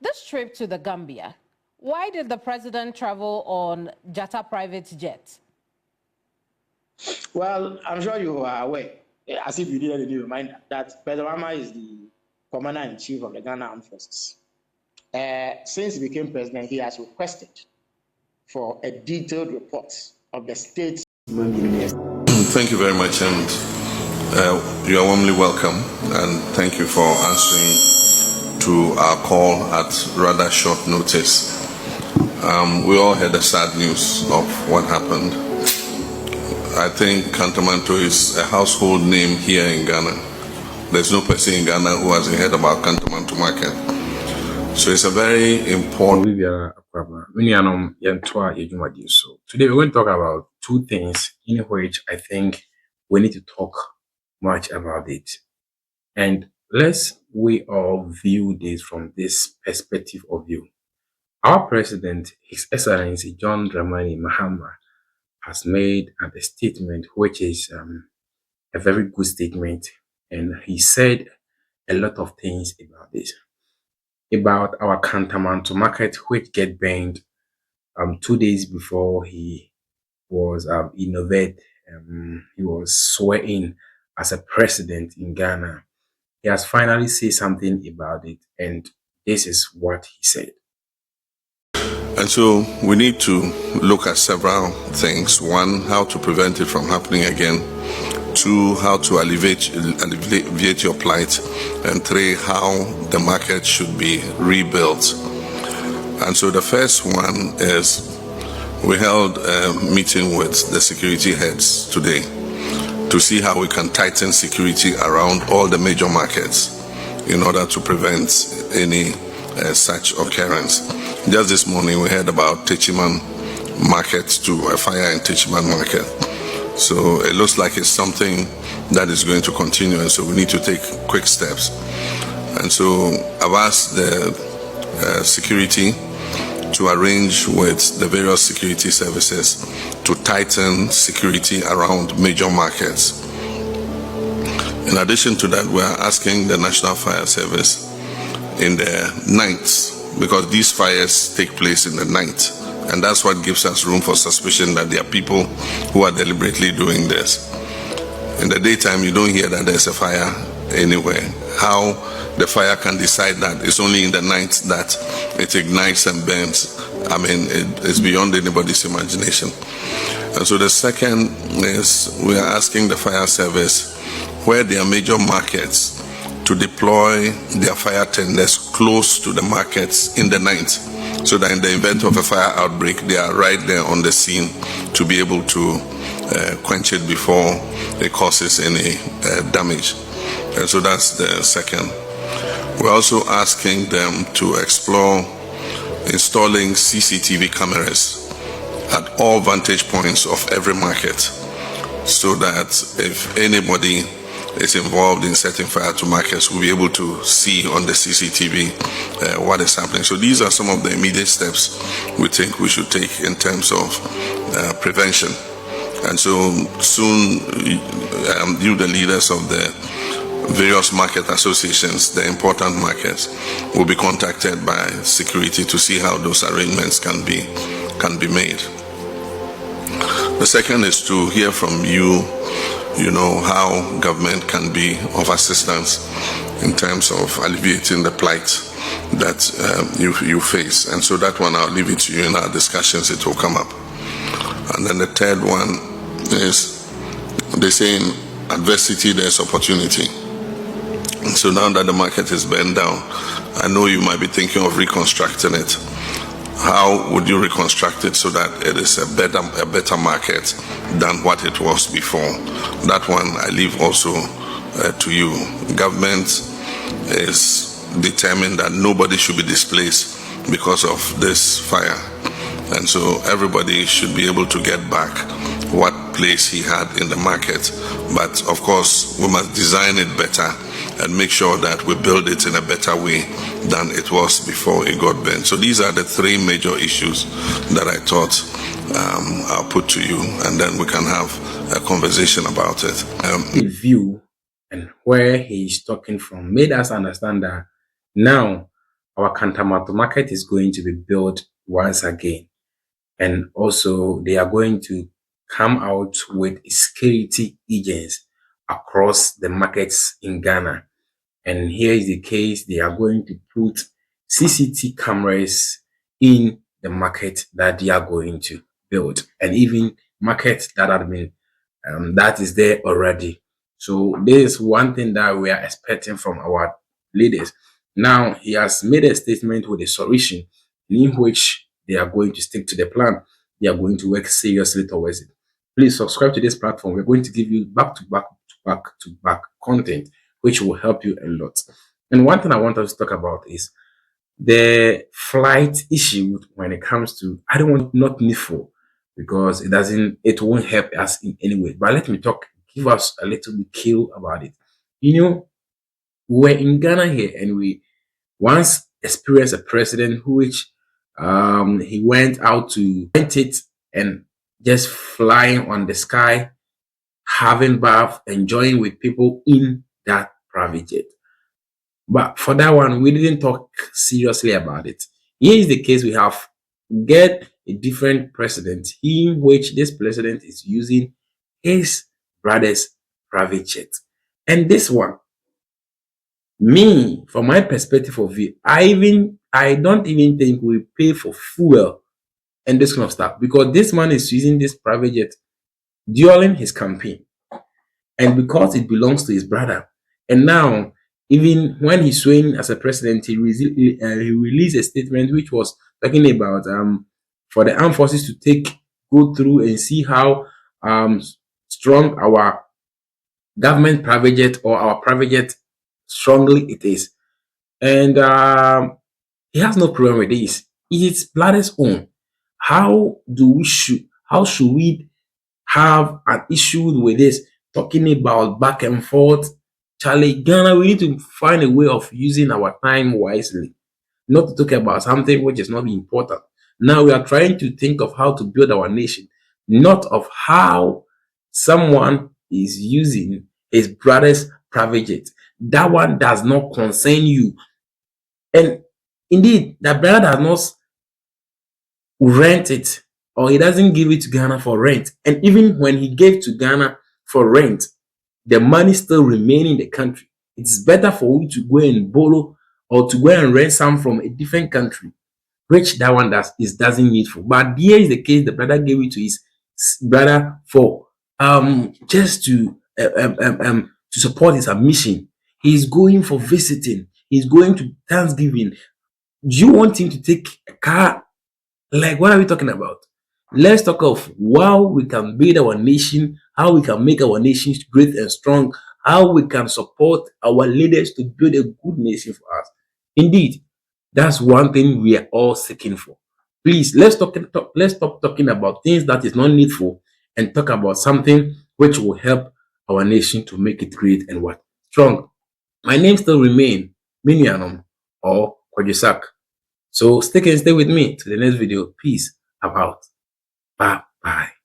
This trip to the Gambia, why did the president travel on Jata private jet? Well, I'm sure you are aware, as if you didn't need a reminder, that President Obama is the commander-in-chief of the Ghana Armed Forces. Since he became president, he has requested for a detailed report of the state. Thank you very much, and you are warmly welcome, and thank you for answering to our call at rather short notice. We all heard the sad news of what happened. I think KANTAMANTO is a household name here in Ghana. There's no person in Ghana who hasn't heard about KANTAMANTO market. So it's a very important. Today we're going to talk about two things in which I think we need to talk much about it. And we all view this from this perspective of view. Our president, His Excellency John Dramani Mahama, has made a statement which is a very good statement, and he said a lot of things about this, about our KANTAMANTO market, which get banned 2 days before he was inaugurated. He was sworn in as a president in Ghana. He has finally said something about it, and this is what he said. And so we need to look at several things. One, how to prevent it from happening again. Two, how to alleviate your plight. And three, how the market should be rebuilt. And so the first one is we held a meeting with the security heads today to see how we can tighten security around all the major markets in order to prevent any such occurrence. Just this morning we heard about Techiman market, to a fire in Techiman market. So it looks like it's something that is going to continue, and so we need to take quick steps. And so I've asked the security to arrange with the various security services to tighten security around major markets. In addition to that, we are asking the National Fire Service in the nights, because these fires take place in the night, and that's what gives us room for suspicion that there are people who are deliberately doing this. In the daytime, you don't hear that there's a fire anywhere. How the fire can decide that it's only in the night that it ignites and burns, I mean, it's beyond anybody's imagination. And so the second is we are asking the fire service, where there are major markets, to deploy their fire tenders close to the markets in the night, so that in the event of a fire outbreak, they are right there on the scene to be able to quench it before it causes any damage. And so that's the second. We're also asking them to explore installing CCTV cameras at all vantage points of every market, so that if anybody is involved in setting fire to markets, we'll be able to see on the CCTV what is happening. So these are some of the immediate steps we think we should take in terms of prevention. And so soon, you, the leaders of the various market associations, the important markets, will be contacted by security to see how those arrangements can be made. The second is to hear from you, how government can be of assistance in terms of alleviating the plight that you face. And so that one, I'll leave it to you in our discussions, it will come up. And then the third one is, they say in adversity there's opportunity. And so now that the market is burned down, I know you might be thinking of reconstructing it. How would you reconstruct it so that it is a better market than what it was before? That one I leave also to you. Government is determined that nobody should be displaced because of this fire. And so everybody should be able to get back what place he had in the market. But of course, we must design it better and make sure that we build it in a better way than it was before it got burned. So these are the three major issues that I thought I'll put to you, and then we can have a conversation about it. The view and where he is talking from made us understand that now our Kantamanto market is going to be built once again. And also they are going to come out with security agents across the markets in Ghana. And here is the case, they are going to put CCTV cameras in the market that they are going to build, and even markets that have been that is there already. So this is one thing that we are expecting from our leaders. Now he has made a statement with a solution in which they are going to stick to the plan. They are going to work seriously towards it. Please subscribe to this platform. We're going to give you back to back content which will help you a lot. And one thing I want us to talk about is the flight issue when it comes to, I don't want, not needful, because it won't help us in any way. But let me give us a little bit kill about it. You know, we're in Ghana here, and we once experienced a president who which he went out to rent it and just flying on the sky, having bath, enjoying with people in that private jet. But for that one, we didn't talk seriously about it. Here is the case: we have get a different president in which this president is using his brother's private jet. And this one, me, from my perspective of view, I don't even think we pay for fuel and this kind of stuff, because this man is using this private jet during his campaign, and because it belongs to his brother. And now, even when he's sworn as a president, he released a statement which was talking about for the armed forces to go through and see how strong our government private jet or our private jet strongly it is. And he has no problem with this. It's brother's own. How should we have an issue with this, talking about back and forth? Charlie, Ghana, we need to find a way of using our time wisely, not to talk about something which is not important. Now we are trying to think of how to build our nation, not of how someone is using his brother's private jet. That one does not concern you. And indeed, the brother does not rent it, or he doesn't give it to Ghana for rent. And even when he gave to Ghana for rent, the money still remain in the country. It's better for you to go and borrow or to go and rent some from a different country, which that one doesn't need for. But here is the case: the brother gave it to his brother for just to support his mission. He's going for visiting. He's going to Thanksgiving. Do you want him to take a car? Like, what are we talking about? Let's talk of how we can build our nation, how we can make our nation great and strong, how we can support our leaders to build a good nation for us. Indeed, that's one thing we are all seeking for. Please, let's stop talking about things that is not needful and talk about something which will help our nation to make it great and what strong. My name still remain Minianum or Kwajusak. So stay with me to the next video. Peace. I'm out. Bye bye.